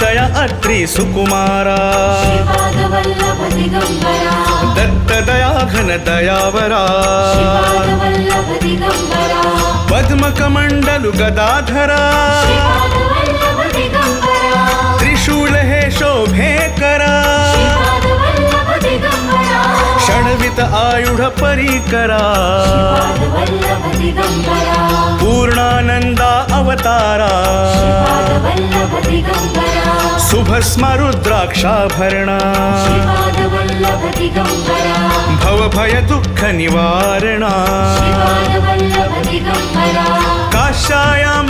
वत्सया अत्रि सुकुमारा दत्तदया घन दयावरा पद्मकमण्डलु गदाधरा त्रिशूल हे शोभेकरा षड्वित आयुध परिकरा पूर्णानंदा अवतारा शुभस्म रुद्राक्षाभरणा भवभय दुःख निवारणा काश्यायां